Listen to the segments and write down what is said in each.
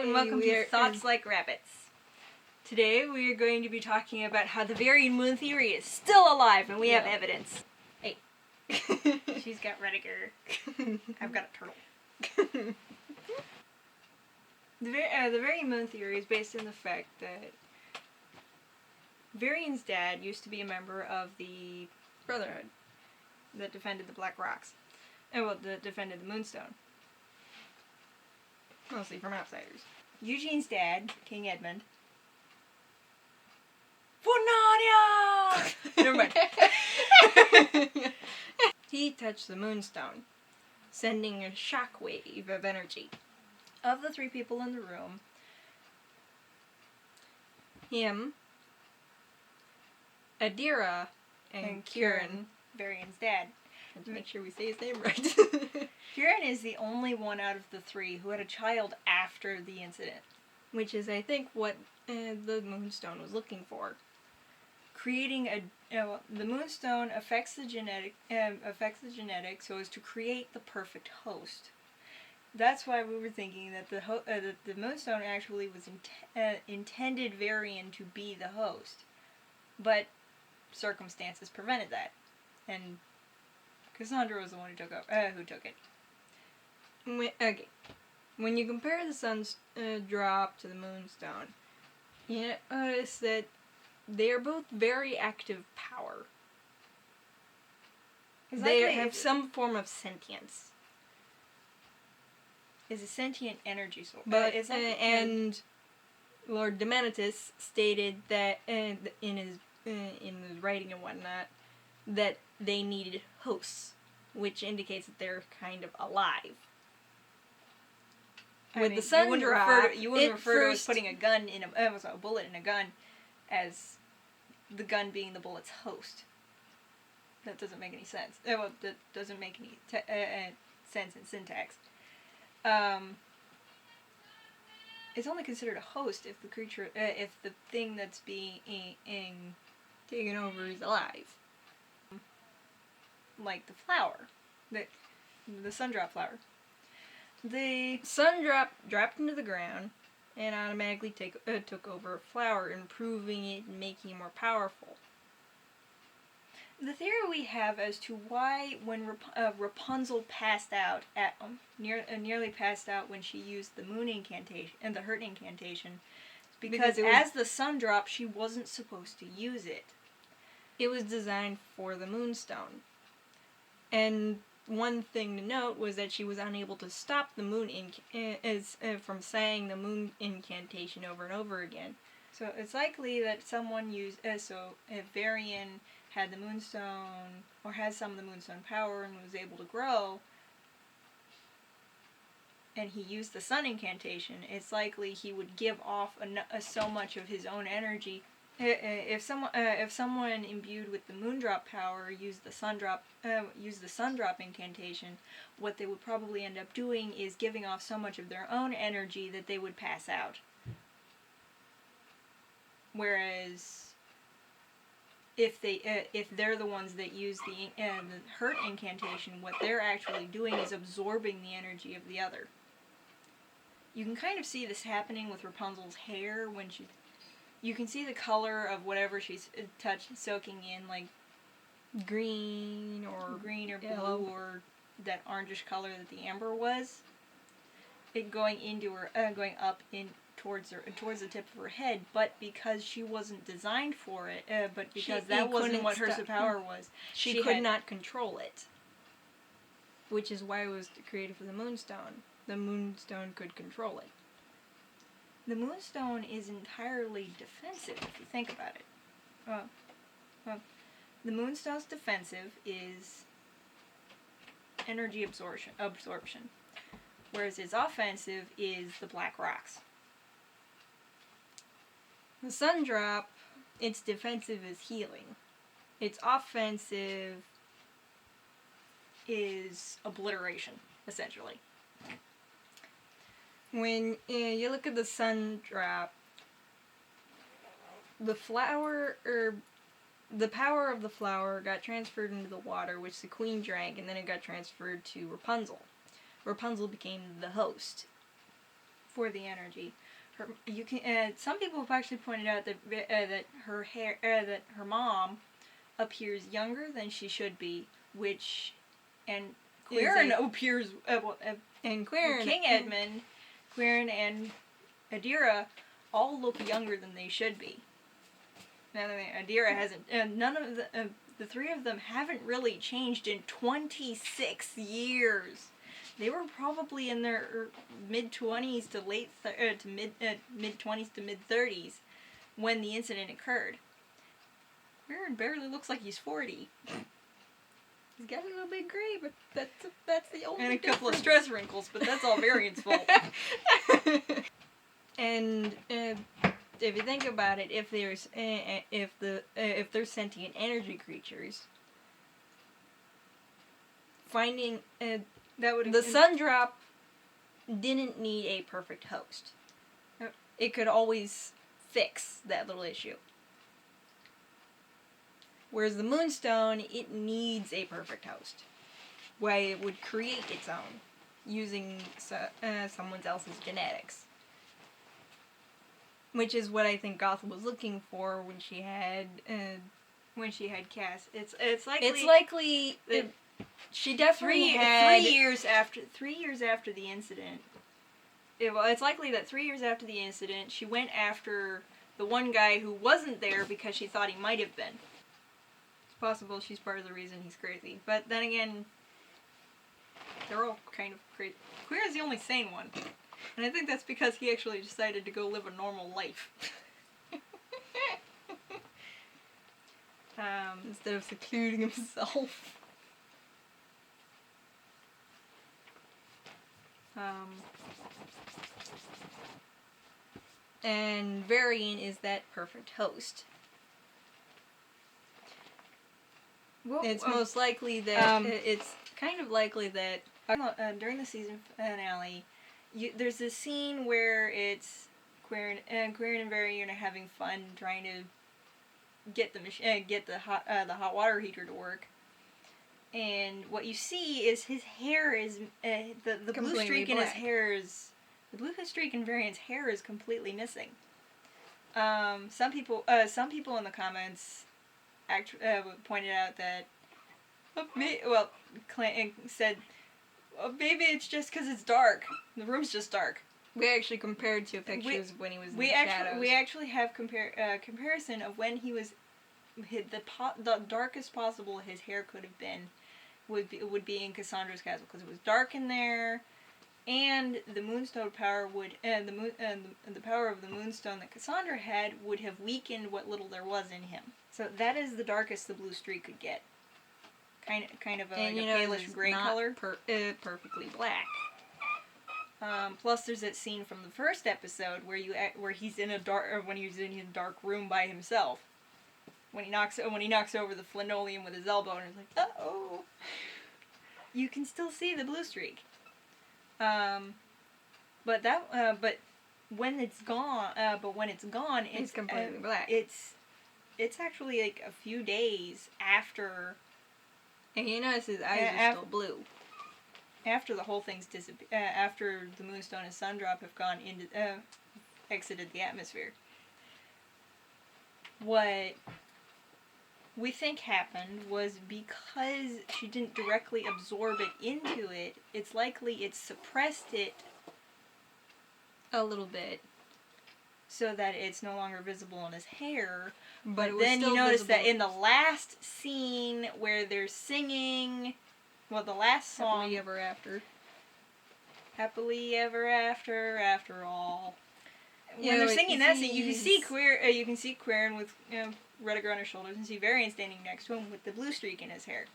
Hello and welcome to Thoughts Like Rabbits. Today we are going to be talking about how the varian moon theory is still alive and we have evidence. Hey. She's got Rediger. I've got a turtle. The varian moon theory is based on the fact that Varian's dad used to be a member of the Brotherhood that defended the Black Rocks. That defended the Moonstone. Mostly from outsiders. Eugene's dad, King Edmund. Funania! Never mind. He touched the Moonstone, sending a shockwave of energy. Of the three people in the room, him, Adira, and Kieran, Varian's dad. And to make sure we say his name right. Kieran is the only one out of the three who had a child after the incident, which is, I think, what the Moonstone was looking for. Creating the Moonstone affects the genetics so as to create the perfect host. That's why we were thinking that the Moonstone actually was intended Varian to be the host, but circumstances prevented that, and Cassandra was the one who took it. Okay. When you compare the sun's drop to the Moonstone, you notice that they are both very active power. They have some form of sentience. Is a sentient energy source. But and Lord Demanitus stated that in his writing and whatnot that they needed hosts, which indicates that they're kind of alive. With the sun drop, you wouldn't refer to as putting a bullet in a gun as the gun being the bullet's host. That doesn't make any sense. That doesn't make any sense in syntax. It's only considered a host if the thing that's being taken over is alive. Like the flower, the sundrop flower. The sundrop dropped into the ground and automatically took over a flower, improving it and making it more powerful. The theory we have as to why when Rapunzel passed out nearly passed out when she used the moon incantation and the hurt incantation, because as the sun dropped, she wasn't supposed to use it. It was designed for the Moonstone. And one thing to note was that she was unable to stop the moon from saying the moon incantation over and over again. So it's likely that someone used if Varian had the Moonstone or had some of the Moonstone power and was able to grow, and he used the sun incantation, it's likely he would give off so much of his own energy. If someone imbued with the moondrop power used the sundrop incantation, what they would probably end up doing is giving off so much of their own energy that they would pass out. Whereas if they're the ones that use the hurt incantation, what they're actually doing is absorbing the energy of the other. You can kind of see this happening with Rapunzel's hair when you can see the color of whatever she's soaking in, like green or blue or that orangish color that the amber was. It going into her, going up towards the tip of her head, but because she wasn't designed for it, but because that wasn't what her power was, she could not control it. Which is why it was created for the Moonstone. The Moonstone could control it. The Moonstone is entirely defensive, if you think about it. The Moonstone's defensive is energy absorption, whereas its offensive is the Black Rocks. The Sundrop, its defensive is healing. Its offensive is obliteration, essentially. When you look at the sun drop, the power of the flower got transferred into the water, which the queen drank, and then it got transferred to Rapunzel. Rapunzel became the host. for the energy. You can. Some people have actually pointed out that her hair, that her mom appears younger than she should be, and Quirin appears, and Quirin, King Edmund, Quirin, and Adira all look younger than they should be. Now, Adira hasn't. None of the three of them haven't really changed in 26 years. They were probably in their mid-20s to mid-20s to mid-30s when the incident occurred. Quirin barely looks like he's 40. He's got a little bit gray, but that's the only and a couple of stress wrinkles, but that's all Varian's fault. And if you think about it, if there's sentient energy creatures, finding the sun drop didn't need a perfect host. It could always fix that little issue. Whereas the Moonstone, it needs a perfect host. Why it would create its own, using someone else's genetics. Which is what I think Gothel was looking for when she had Cass. It's likely. It's likely that she definitely had 3 years after the incident. It's likely that 3 years after the incident, she went after the one guy who wasn't there because she thought he might have been. It's possible she's part of the reason he's crazy, but then again, they're all kind of crazy. Queer's the only sane one. And I think that's because he actually decided to go live a normal life. Instead of secluding himself. And Varian is that perfect host. Well, it's most likely that it's kind of likely that during the season finale, there's this scene where it's Quirin and Varian are having fun trying to get the hot water heater to work, and what you see is his hair is the blue streak in his hair is the blue streak in Varian's hair is completely missing. Some people in the comments pointed out that said, well, maybe it's just because it's dark. The room's just dark. We actually compared two pictures of when he was in the shadows. We actually have comparison of when he was the darkest possible his hair could have been would be in Cassandra's castle because it was dark in there, and the Moonstone power the power of the Moonstone that Cassandra had would have weakened what little there was in him. So that is the darkest the blue streak could get. Kind of a palish gray color. Perfectly black. Plus, there's that scene from the first episode where he's in a dark room by himself. When he knocks over the linoleum with his elbow, and he's like, "Uh-oh." You can still see the blue streak. But when it's gone, it's completely black. It's actually like a few days after. And you notice his eyes are still blue. After the whole thing's after the Moonstone and Sundrop have gone into exited the atmosphere. What we think happened was because she didn't directly absorb it into it, it's likely it suppressed it a little bit so that it's no longer visible in his hair. But then you notice that in the last scene where they're singing, the last song, Happily Ever After. Happily Ever After, after all. When they're singing that scene, you can see Quirin with Rediger on her shoulders, and see Varian standing next to him with the blue streak in his hair.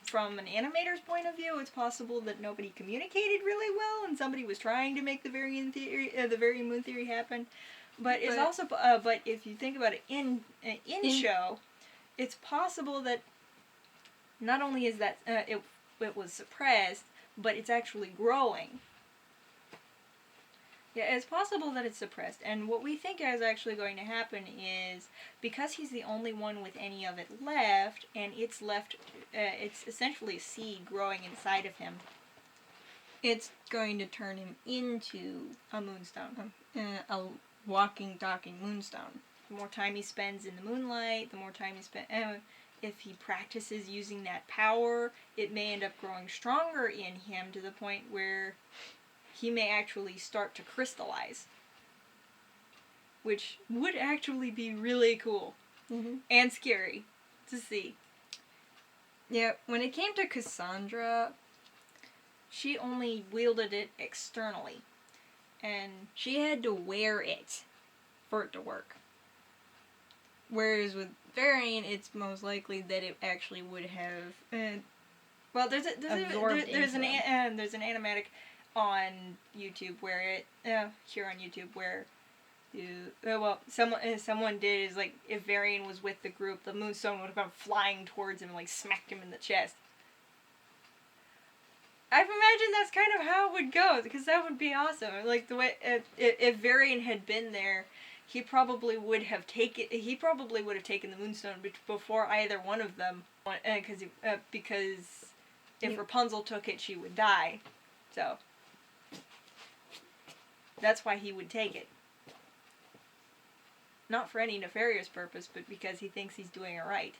From an animator's point of view, it's possible that nobody communicated really well, and somebody was trying to make the Varian Moon theory happen. But it's also, but if you think about it in show, it's possible that not only is that it was suppressed, but it's actually growing. Yeah, it's possible that it's suppressed, and what we think is actually going to happen is, because he's the only one with any of it left, and it's essentially a seed growing inside of him, it's going to turn him into a moonstone. A walking, talking moonstone. The more time he spends in the moonlight, the more time he spends... if he practices using that power, it may end up growing stronger in him to the point where he may actually start to crystallize. Which would actually be really cool. Mm-hmm. And scary to see. Yeah, when it came to Cassandra, she only wielded it externally. And she had to wear it for it to work. Whereas with Varian, it's most likely that it actually would have well, there's an animatic on YouTube where it here on YouTube where someone did is like if Varian was with the group, the moonstone would have gone flying towards him and like smacked him in the chest. I've imagined that's kind of how it would go because that would be awesome. Like the way if Varian had been there, he probably would have taken the moonstone before either one of them, because if Rapunzel took it, she would die. So that's why he would take it. Not for any nefarious purpose, but because he thinks he's doing it right.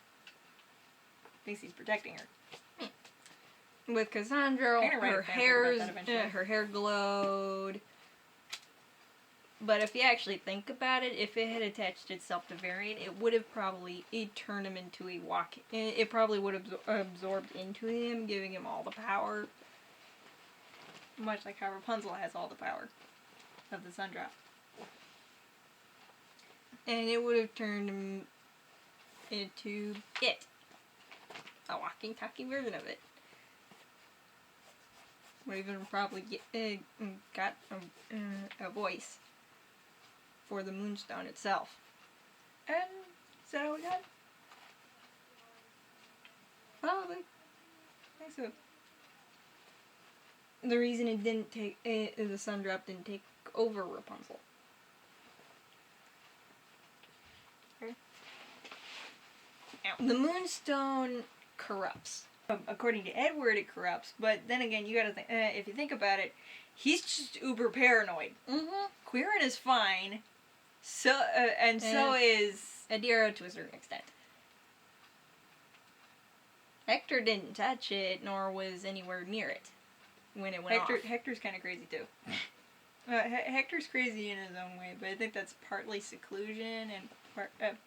Thinks he's protecting her. With Cassandra, her hair glowed. But if you actually think about it, if it had attached itself to Varian, it would have probably turned him into a walking... It probably would have absorbed into him, giving him all the power. Much like how Rapunzel has all the power of the sun drop. And it would have turned him into it. A walking, talking version of it. Would even probably got a voice for the moonstone itself. And is that how we got? Probably. I think so. The reason it didn't take the sun drop didn't take over Rapunzel. Okay. The moonstone corrupts. According to Edward, it corrupts, but then again, you gotta think, if you think about it, he's just uber paranoid. Mm-hmm. Quirin is fine, so is Adira to a certain extent. Hector didn't touch it, nor was anywhere near it when it went off. Hector's kind of crazy too. Hector's crazy in his own way, but I think that's partly seclusion and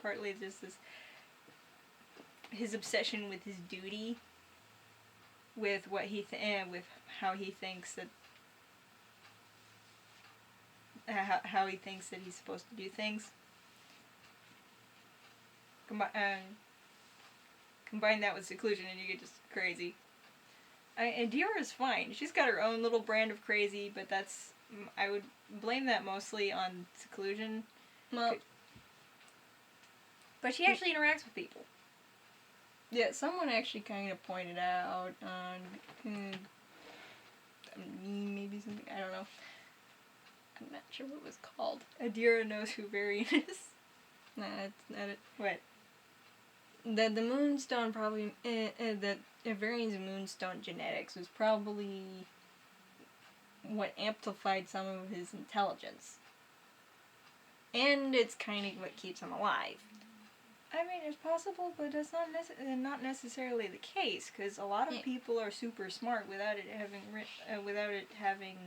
partly just his obsession with his duty. With what with how he thinks that how he thinks that he's supposed to do things. Combine that with seclusion and you get just crazy. Adira is fine. She's got her own little brand of crazy, but I would blame that mostly on seclusion. Well, but she actually interacts with people. Yeah, someone actually kind of pointed out on maybe something, I don't know. I'm not sure what it was called. Adira knows who Varian is. Nah, that's not it. What? That the moonstone probably, that Varian's moonstone genetics was probably what amplified some of his intelligence. And it's kind of what keeps him alive. I mean, it's possible, but that's not necessarily the case, because a lot of people are super smart without it having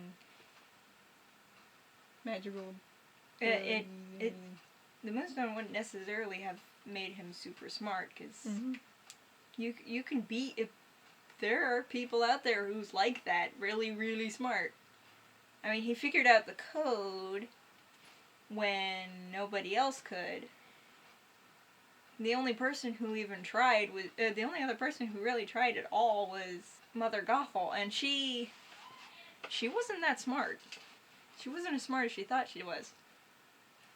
magical. The moonstone wouldn't necessarily have made him super smart, because you can be. If there are people out there who's like that, really, really smart. I mean, he figured out the code when nobody else could. The only person who even tried was the only other person who really tried at all was Mother Gothel, and she wasn't that smart. She wasn't as smart as she thought she was.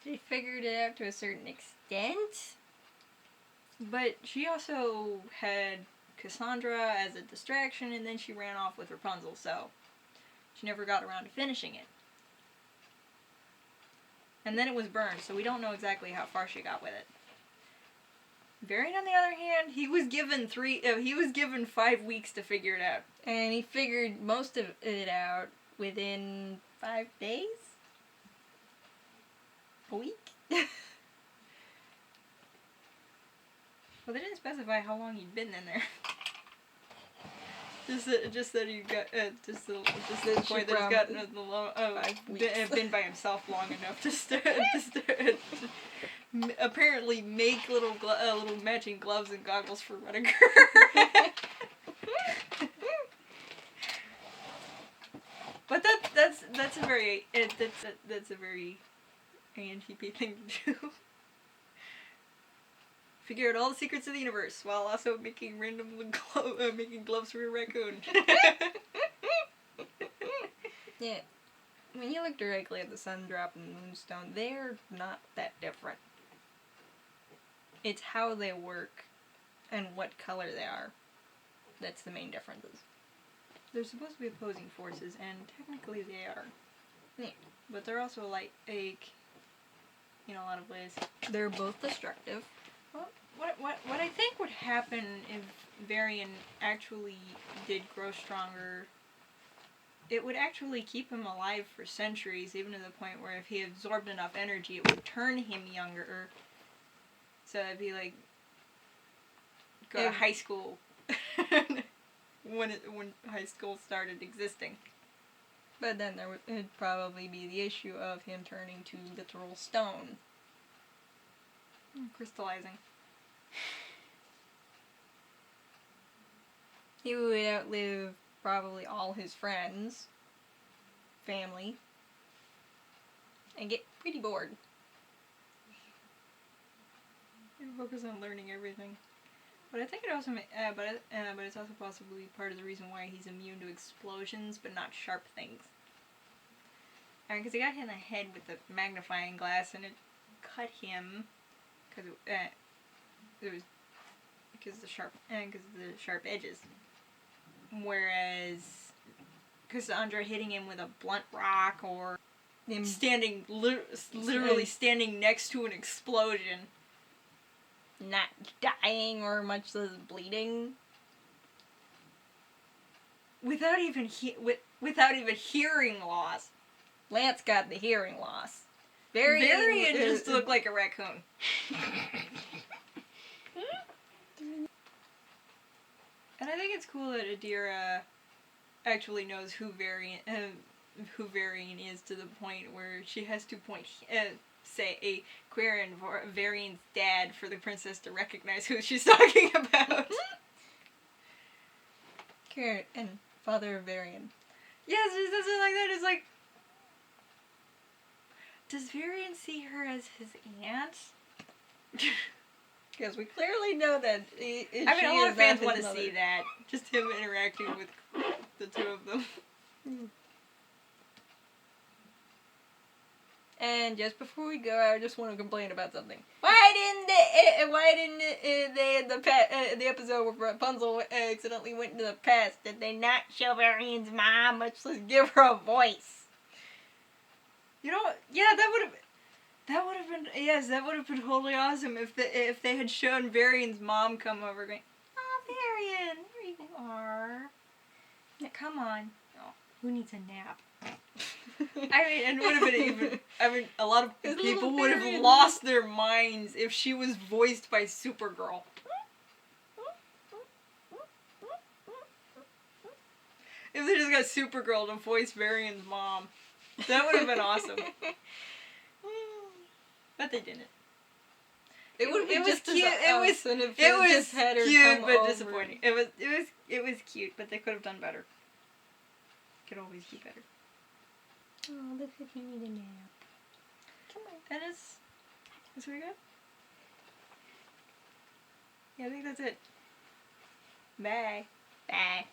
She figured it out to a certain extent, but she also had Cassandra as a distraction, and then she ran off with Rapunzel, so she never got around to finishing it. And then it was burned, so we don't know exactly how far she got with it. Varian, on the other hand, he was given 5 weeks to figure it out. And he figured most of it out within 5 days? A week? Well, they didn't specify how long he'd been in there. Just that he got just the point that he's gotten been by himself long enough to start apparently make little matching gloves and goggles for Rudiger. But that's a very INTP thing to do. Figure out all the secrets of the universe while also making making gloves for a raccoon. Yeah. When you look directly at the sun drop and the moonstone, they're not that different. It's how they work and what color they are. That's the main differences. They're supposed to be opposing forces, and technically they are. Yeah. But they're also like in a lot of ways. They're both destructive. Well, what I think would happen if Varian actually did grow stronger, it would actually keep him alive for centuries, even to the point where if he absorbed enough energy, it would turn him younger. So it'd be like go to high school when high school started existing. But then there would probably be the issue of him turning to literal stone. Crystallizing. He would outlive probably all his friends, family, and get pretty bored. He would focus on learning everything. But I think it also but it's also possibly part of the reason why he's immune to explosions, but not sharp things. Because he got hit in the head with the magnifying glass, and it cut him because it was because of the sharp edges. Whereas Cassandra hitting him with a blunt rock or him standing literally standing next to an explosion, not dying or much less bleeding, without even hearing loss. Lance got the hearing loss. Varian just looked like a raccoon. And I think it's cool that Adira actually knows who Varian is, to the point where she has to say a queer and Varian's dad for the princess to recognize who she's talking about. Queer and father of Varian. Yes, it does it like that. It's like, does Varian see her as his aunt? Because we clearly know that a lot of fans want to see that. Just him interacting with the two of them. And just before we go, I just want to complain about something. Why didn't they in the episode where Rapunzel accidentally went into the past, did they not show Varian's mom, much less give her a voice? You know, yeah, that would have been totally awesome if they had shown Varian's mom come over going, "Oh, Varian, here you are. Now, come on. Oh, who needs a nap?" And would have been a lot of people would have lost their minds if she was voiced by Supergirl. If they just got Supergirl to voice Varian's mom, that would have been awesome. But they didn't. It was cute. It was cute, but disappointing. It was cute, but they could have done better. Could always do better. Oh, look if you need a nap. Come on. And that's what we got? Yeah, I think that's it. Bye. Bye.